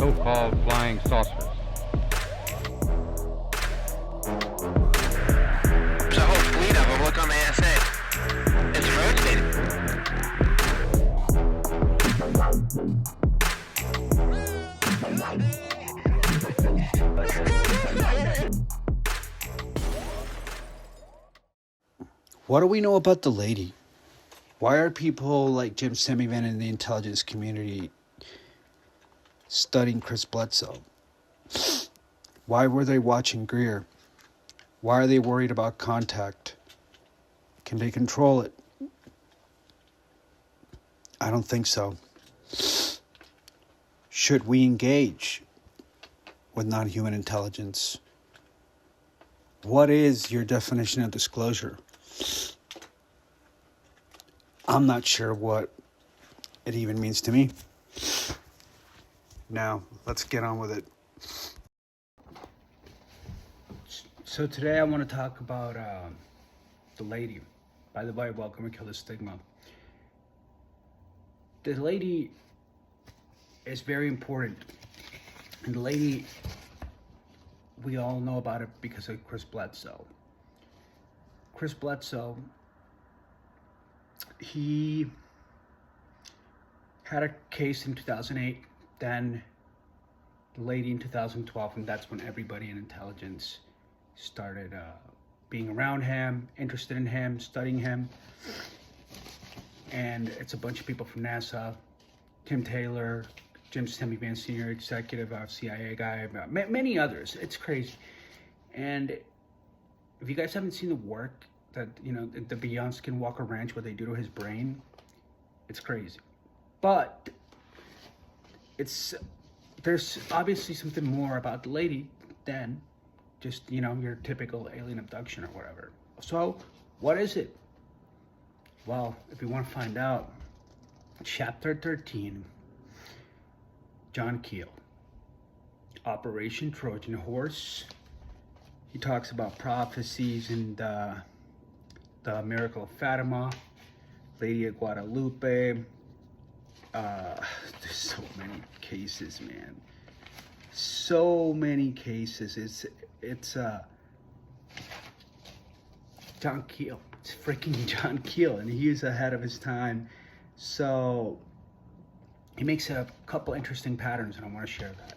so-called flying saucers. There's a whole fleet of them. Look on the SA. It's rotating. What do we know about the lady? Why are people like Jim Semivan in the intelligence community studying Chris Bledsoe? Why were they watching Greer? Why are they worried about contact? Can they control it? I don't think so. Should we engage with non-human intelligence? What is your definition of disclosure? I'm not sure what it even means to me. Now, let's get on with it. So today I want to talk about the lady. By the way, welcome to Kill the Stigma. The lady is very important. And the lady, we all know about it because of Chris Bledsoe. Chris Bledsoe, he had a case in 2008, then the lady in 2012, and that's when everybody in intelligence started being around him, interested in him, studying him. And it's a bunch of people from NASA, Tim Taylor, Jim Semivan, senior executive CIA guy, many others. It's crazy. And if you guys haven't seen the work that, the Beyond Skinwalker Ranch, what they do to his brain, it's crazy. But there's obviously something more about the lady than just, your typical alien abduction or whatever. So what is it? Well, if you want to find out, chapter 13, John Keel, Operation Trojan Horse. He talks about prophecies and the miracle of Fatima, Lady of Guadalupe. There's so many cases, man. So many cases. It's John Keel. It's freaking John Keel, and he is ahead of his time. So he makes a couple interesting patterns, and I want to share that.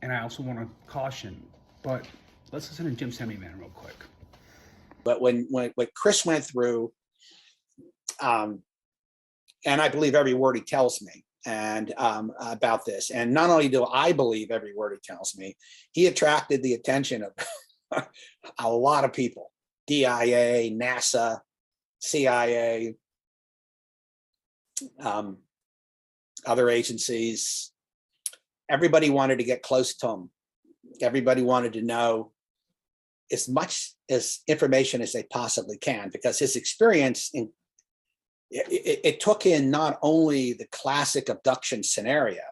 And I also want to caution, but let's listen to Jim Semivan real quick. But when Chris went through, and I believe every word he tells me, and about this, and not only do I believe every word he tells me, he attracted the attention of a lot of people: DIA, NASA, CIA, other agencies. Everybody wanted to get close to him. Everybody wanted to know as much as information as they possibly can, because his experience it took in not only the classic abduction scenario,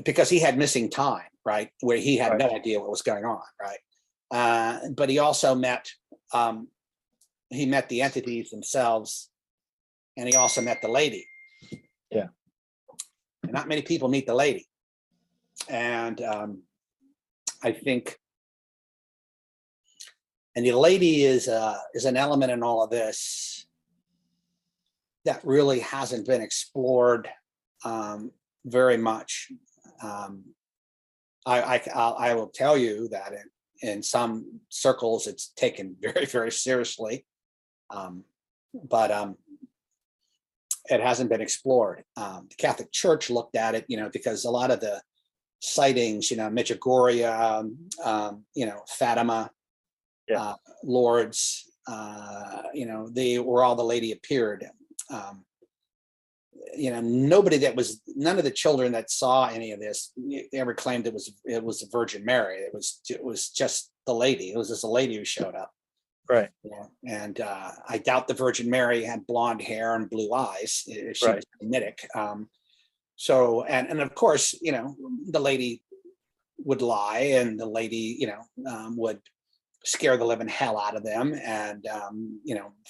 because he had missing time, right, where he had no idea what was going on, right, but he also met the entities themselves, and he also met the lady. Yeah. And not many people meet the lady, and I think, and the lady is an element in all of this that really hasn't been explored very much. I will tell you that in some circles it's taken very, very seriously, but it hasn't been explored. The Catholic Church looked at it, because a lot of the sightings, Medjugorje, Fatima, Lourdes, they were all the lady appeared. None of the children that saw any of this ever claimed it was the Virgin Mary. It was just the lady. It was just a lady who showed up. Right. Yeah. And I doubt the Virgin Mary had blonde hair and blue eyes. She was Semitic. So, and of course, the lady would lie, and the lady, would scare the living hell out of them, and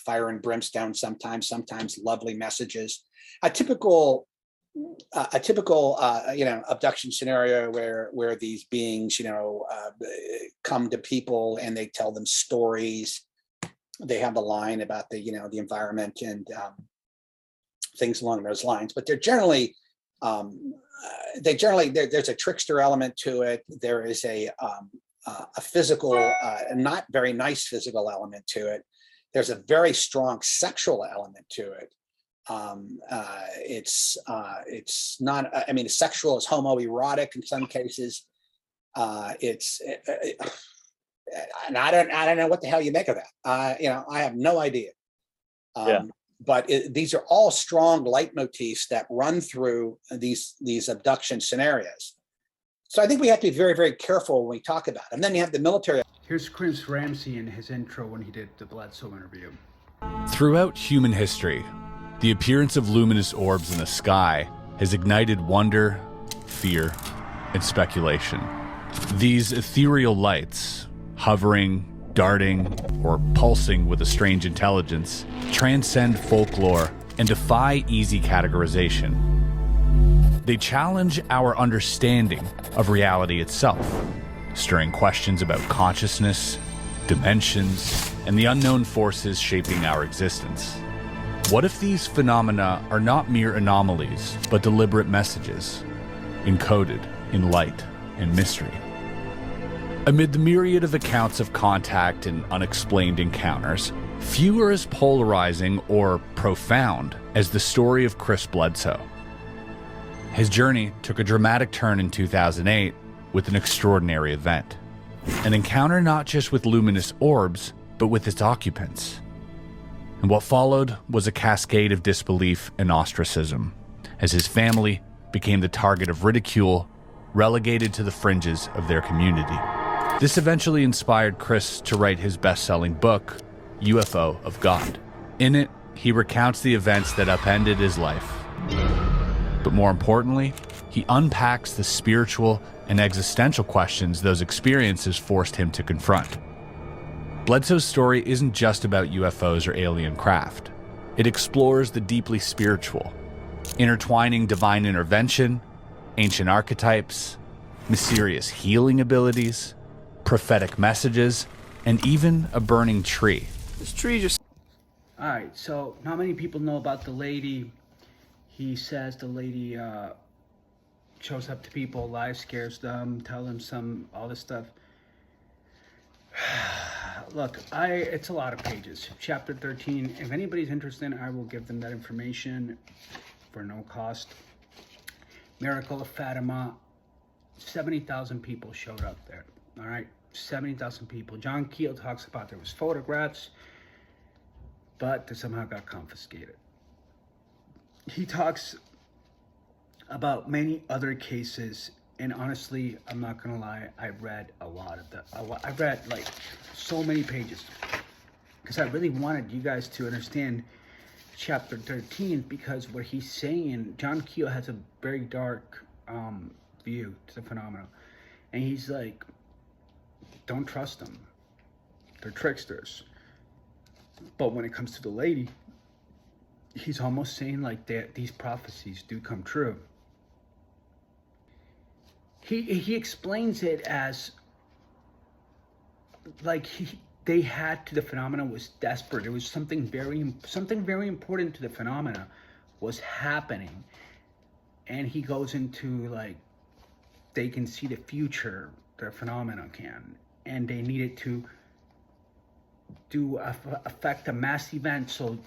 fire and brimstone sometimes lovely messages. A typical a typical, abduction scenario where these beings, come to people and they tell them stories. They have a line about the environment and things along those lines, but they're generally, there's a trickster element to it. There is a physical, not very nice physical element to it. There's a very strong sexual element to it. It's not, I mean, sexual is homoerotic in some cases. And I don't know what the hell you make of that. I have no idea. But these are all strong leitmotifs that run through these abduction scenarios. So I think we have to be very, very careful when we talk about them. And then you have the military. Here's Chris Ramsey in his intro when he did the Bledsoe interview. Throughout human history, the appearance of luminous orbs in the sky has ignited wonder, fear, and speculation. These ethereal lights, hovering, darting, or pulsing with a strange intelligence, transcend folklore and defy easy categorization. They challenge our understanding of reality itself, stirring questions about consciousness, dimensions, and the unknown forces shaping our existence. What if these phenomena are not mere anomalies, but deliberate messages, encoded in light and mystery? Amid the myriad of accounts of contact and unexplained encounters, few are as polarizing or profound as the story of Chris Bledsoe. His journey took a dramatic turn in 2008 with an extraordinary event. An encounter not just with luminous orbs, but with its occupants. And what followed was a cascade of disbelief and ostracism, as his family became the target of ridicule, relegated to the fringes of their community. This eventually inspired Chris to write his best-selling book, UFO of God. In it, he recounts the events that upended his life. But more importantly, he unpacks the spiritual and existential questions those experiences forced him to confront. Bledsoe's story isn't just about UFOs or alien craft. It explores the deeply spiritual, intertwining divine intervention, ancient archetypes, mysterious healing abilities, prophetic messages, and even a burning tree. This tree just... All right, so not many people know about the lady. He says the lady shows up to people, lies, scares them, tell them all this stuff. Look, it's a lot of pages. Chapter 13, if anybody's interested, I will give them that information for no cost. Miracle of Fatima, 70,000 people showed up there. All right, 70,000 people. John Keel talks about there was photographs, but they somehow got confiscated. He talks about many other cases, and honestly, I'm not gonna lie, I read a lot of them. I read like so many pages because I really wanted you guys to understand chapter 13, because what he's saying, John Keel has a very dark view to the phenomenon, and he's like, don't trust them, they're tricksters. But when it comes to the lady, he's almost saying like that these prophecies do come true. He explains it as like they had to, the phenomena was desperate. It was something very important to the phenomena was happening, and he goes into like they can see the future, their phenomena can, and they needed to affect a mass event, so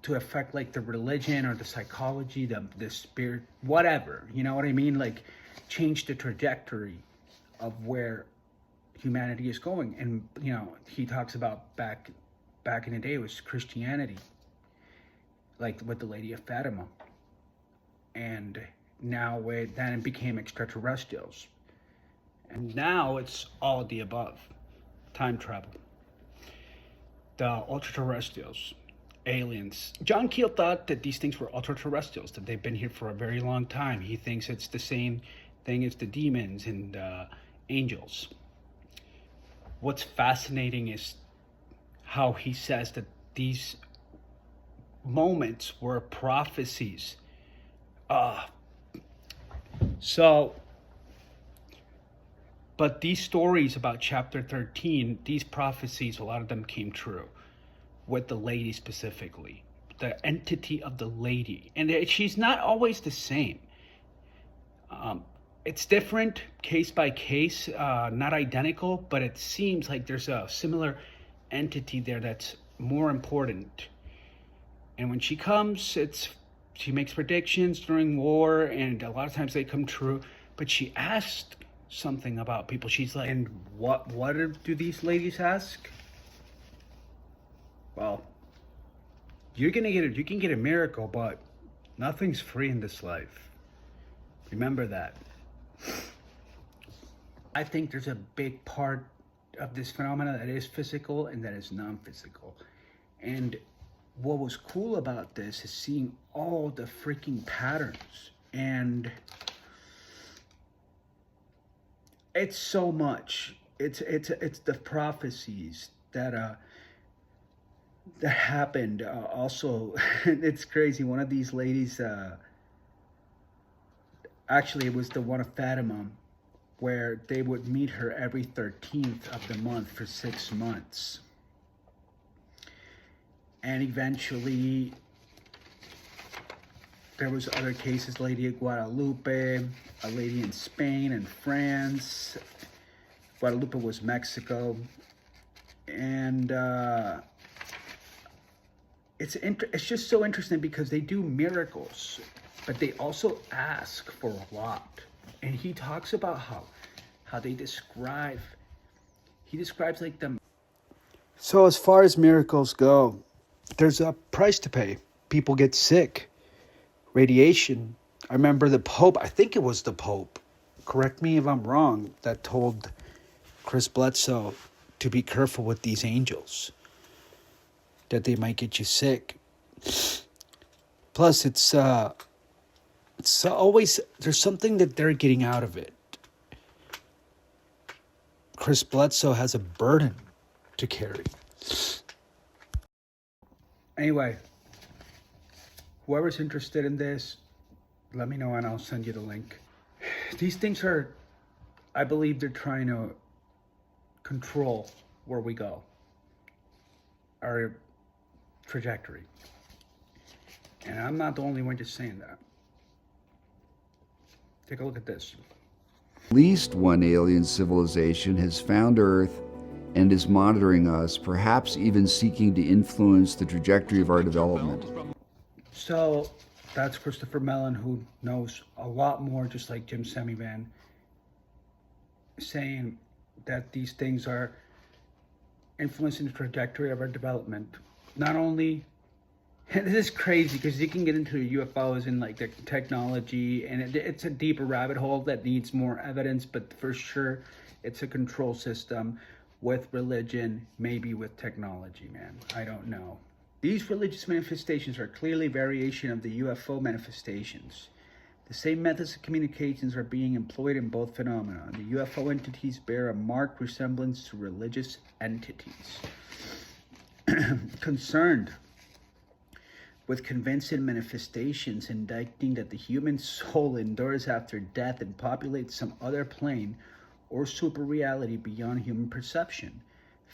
to affect like the religion or the psychology, the spirit, whatever, you know what I mean? Like change the trajectory of where humanity is going. And he talks about back in the day, it was Christianity, like with the Lady of Fatima, and now then it became extraterrestrials, and now it's all of the above. Time travel, the ultra-terrestrials, aliens. John Keel thought that these things were ultra-terrestrials, that they've been here for a very long time. He thinks it's the same thing as the demons and angels. What's fascinating is how he says that these moments were prophecies So, but these stories about chapter 13, these prophecies, a lot of them came true with the lady specifically, the entity of the lady. And she's not always the same. It's different case by case, not identical, but it seems like there's a similar entity there that's more important. And when she comes, she makes predictions during war, and a lot of times they come true. But she asked something about people. She's like, and what do these ladies ask? Well, you can get a miracle, but nothing's free in this life. Remember that. I think there's a big part of this phenomena that is physical and that is non-physical. And what was cool about this is seeing all the freaking patterns. And it's so much. It's the prophecies that happened. Also, it's crazy. One of these ladies, actually, it was the one of Fatima, where they would meet her every 13th of the month for 6 months. And eventually, there was other cases, Lady of Guadalupe, a lady in Spain and France. Guadalupe was Mexico. And it's just so interesting because they do miracles, but they also ask for a lot. And he talks about how they describe, he describes like them. So as far as miracles go, there's a price to pay. People get sick. Radiation. I remember the Pope, I think it was the Pope, correct me if I'm wrong, that told Chris Bledsoe to be careful with these angels, that they might get you sick. Plus, it's always, there's something that they're getting out of it. Chris Bledsoe has a burden to carry. Anyway, whoever's interested in this, let me know and I'll send you the link. These things are, I believe they're trying to control where we go, our trajectory. And I'm not the only one just saying that. Take a look at this. At least one alien civilization has found Earth and is monitoring us, perhaps even seeking to influence the trajectory of our development. So that's Christopher Mellon, who knows a lot more, just like Jim Semivan, saying that these things are influencing the trajectory of our development. Not only, and this is crazy because you can get into UFOs and like the technology, and it's a deeper rabbit hole that needs more evidence, but for sure it's a control system with religion, maybe with technology, man. I don't know. These religious manifestations are clearly variation of the UFO manifestations. The same methods of communications are being employed in both phenomena. The UFO entities bear a marked resemblance to religious entities. Concerned with convincing manifestations indicting that the human soul endures after death and populates some other plane or super reality beyond human perception.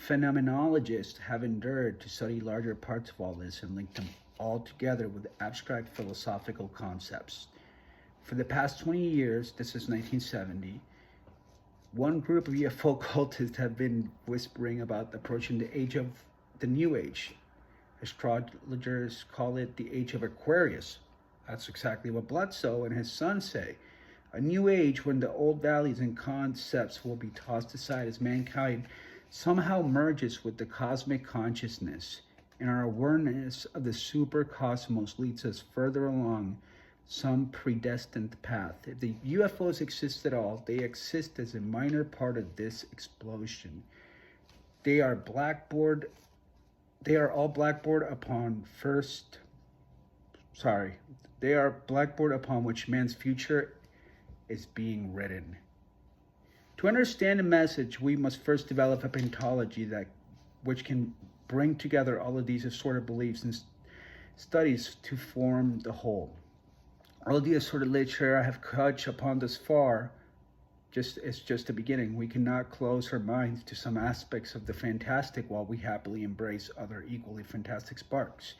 Phenomenologists have endured to study larger parts of all this and link them all together with abstract philosophical concepts. For the past 20 years, this is 1970, one group of UFO cultists have been whispering about approaching the age of the New Age. Astrologers call it the age of Aquarius. That's exactly what Bledsoe and his son say. A new age when the old values and concepts will be tossed aside as mankind somehow merges with the cosmic consciousness, and our awareness of the super cosmos leads us further along some predestined path. If the UFOs exist at all, they exist as a minor part of this explosion. They are all blackboard upon which man's future is being written. To understand the message, we must first develop a pentology which can bring together all of these assorted beliefs and studies to form the whole. all the assorted literature I have touched upon thus far it's just the beginning. We cannot close our minds to some aspects of the fantastic while we happily embrace other equally fantastic parts.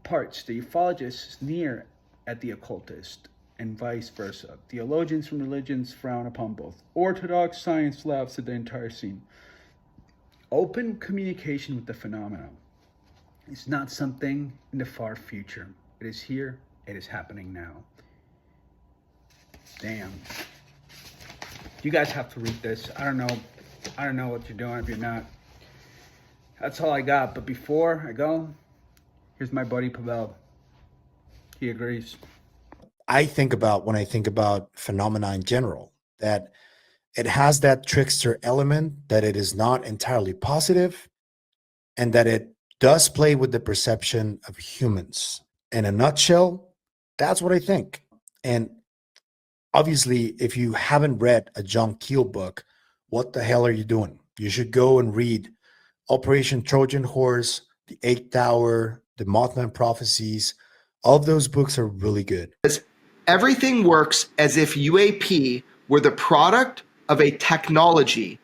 The ufologists sneer at the occultist and vice versa. Theologians from religions frown upon both. Orthodox science laughs at the entire scene. Open communication with the phenomena is not something in the far future. It is here. It is happening now. Damn. You guys have to read this. I don't know what you're doing if you're not. That's all I got. But before I go, here's my buddy Pavel. He agrees. When I think about phenomena in general, that it has that trickster element, that it is not entirely positive, and that it does play with the perception of humans. In a nutshell, that's what I think. And obviously, if you haven't read a John Keel book, what the hell are you doing? You should go and read Operation Trojan Horse, The Eighth Tower, The Mothman Prophecies. All of those books are really good. Everything works as if UAP were the product of a technology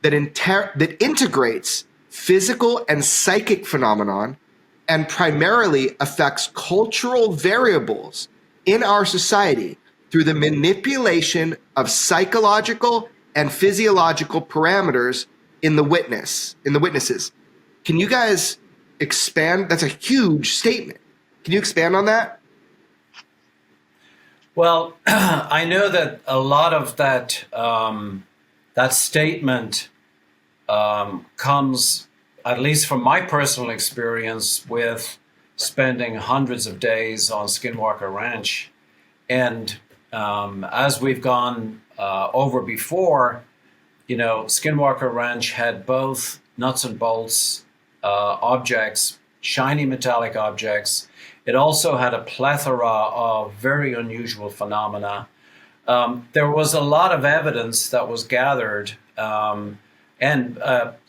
that integrates physical and psychic phenomenon and primarily affects cultural variables in our society through the manipulation of psychological and physiological parameters in the witnesses. Can you guys expand? That's a huge statement. Can you expand on that? Well, I know that a lot of that that statement comes, at least from my personal experience, with spending hundreds of days on Skinwalker Ranch. And as we've gone over before, Skinwalker Ranch had both nuts and bolts objects, shiny metallic objects. It also had a plethora of very unusual phenomena. There was a lot of evidence that was gathered, and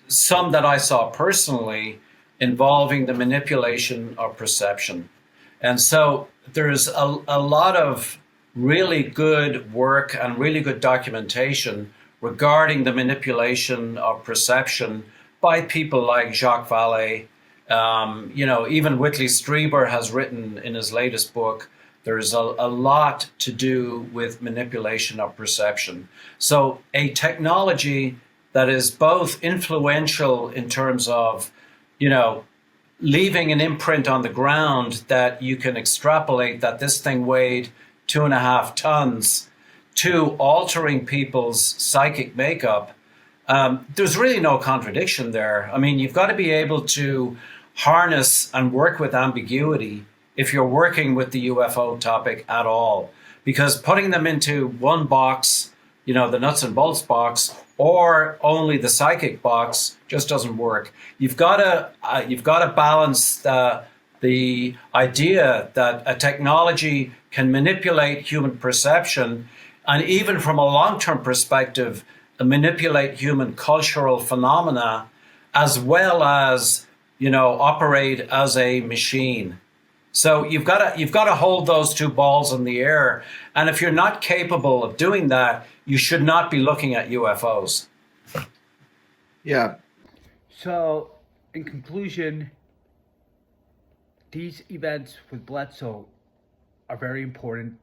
some that I saw personally involving the manipulation of perception. And so there's a lot of really good work and really good documentation regarding the manipulation of perception by people like Jacques Vallée. Even Whitley Strieber has written in his latest book, there's a lot to do with manipulation of perception. So a technology that is both influential in terms of, leaving an imprint on the ground that you can extrapolate that this thing weighed 2.5 tons, to altering people's psychic makeup, there's really no contradiction there. I mean, you've got to be able to harness and work with ambiguity if you're working with the UFO topic at all, because putting them into one box, the nuts and bolts box, or only the psychic box just doesn't work. You've got to balance the idea that a technology can manipulate human perception, and even from a long-term perspective, manipulate human cultural phenomena, as well as operate as a machine. So you've got to hold those two balls in the air. And if you're not capable of doing that, you should not be looking at UFOs. Yeah. So, in conclusion, these events with Bledsoe are very important.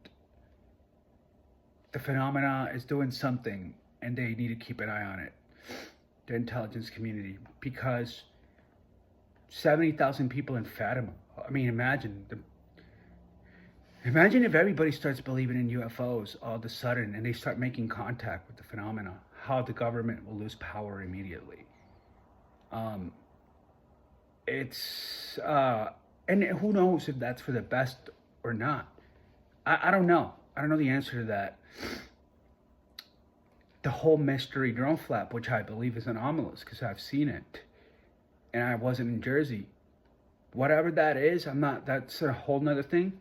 The phenomena is doing something, and they need to keep an eye on it, the intelligence community, because 70,000 people in Fatima. I mean, imagine if everybody starts believing in UFOs all of a sudden and they start making contact with the phenomena, how the government will lose power immediately. And who knows if that's for the best or not. I don't know. I don't know the answer to that. The whole mystery drone flap, which I believe is anomalous because I've seen it, and I wasn't in Jersey. Whatever that is, that's a whole nother thing.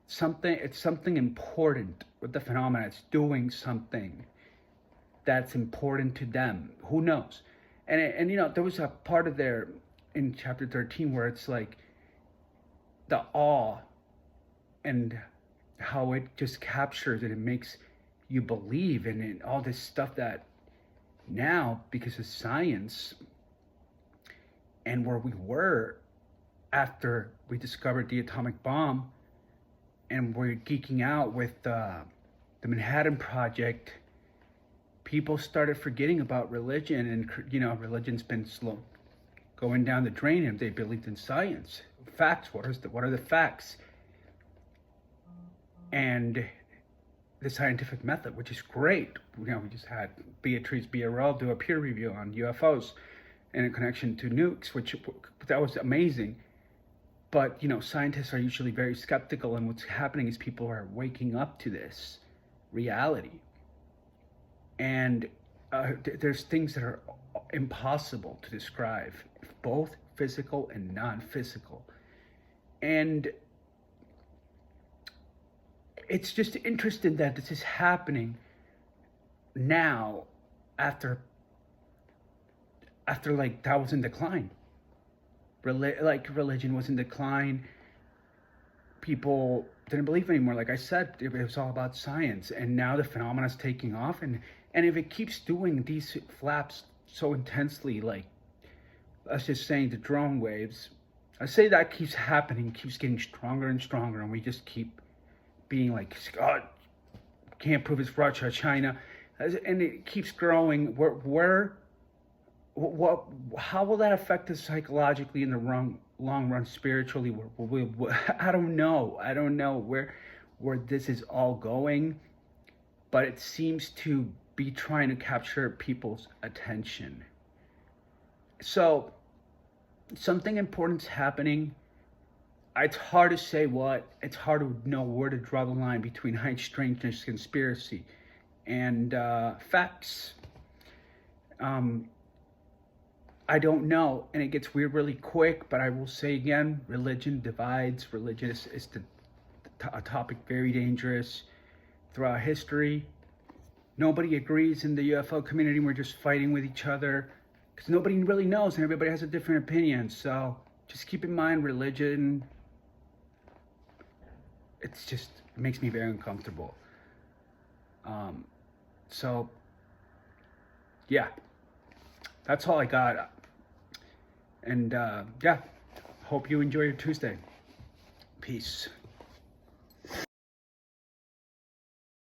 It's something important with the phenomena. It's doing something that's important to them. Who knows? And there was a part of there in chapter 13 where it's like the awe and how it just captures and it makes you believe in it, all this stuff that now, because of science and where we were after we discovered the atomic bomb, and we're geeking out with the Manhattan Project, people started forgetting about religion, and religion's been slow going down the drain, and they believed in science, facts. What are the facts? And the scientific method, which is great. We just had Beatrice BRL do a peer review on UFOs and a connection to nukes, which that was amazing. But scientists are usually very skeptical, and what's happening is people are waking up to this reality. And there's things that are impossible to describe, both physical and non-physical. And it's just interesting that this is happening now after like that was in decline. Religion was in decline. People didn't believe anymore. Like I said, it was all about science, and now the phenomena is taking off. And if it keeps doing these flaps so intensely, like let's just say the drone waves, I say that keeps happening, keeps getting stronger and stronger, and we just keep being like, God, can't prove it's Russia, China, and it keeps growing. How will that affect us psychologically in the long run, spiritually? I don't know where this is all going, but it seems to be trying to capture people's attention. So something important's happening. It's hard to say what. It's hard to know where to draw the line between high strangeness, conspiracy, and facts. I don't know, and it gets weird really quick, but I will say again, religion divides. Religion is a topic very dangerous throughout history. Nobody agrees in the UFO community. We're just fighting with each other because nobody really knows, and everybody has a different opinion. So just keep in mind, religion, it makes me very uncomfortable. So yeah, that's all I got. And yeah, hope you enjoy your Tuesday. Peace.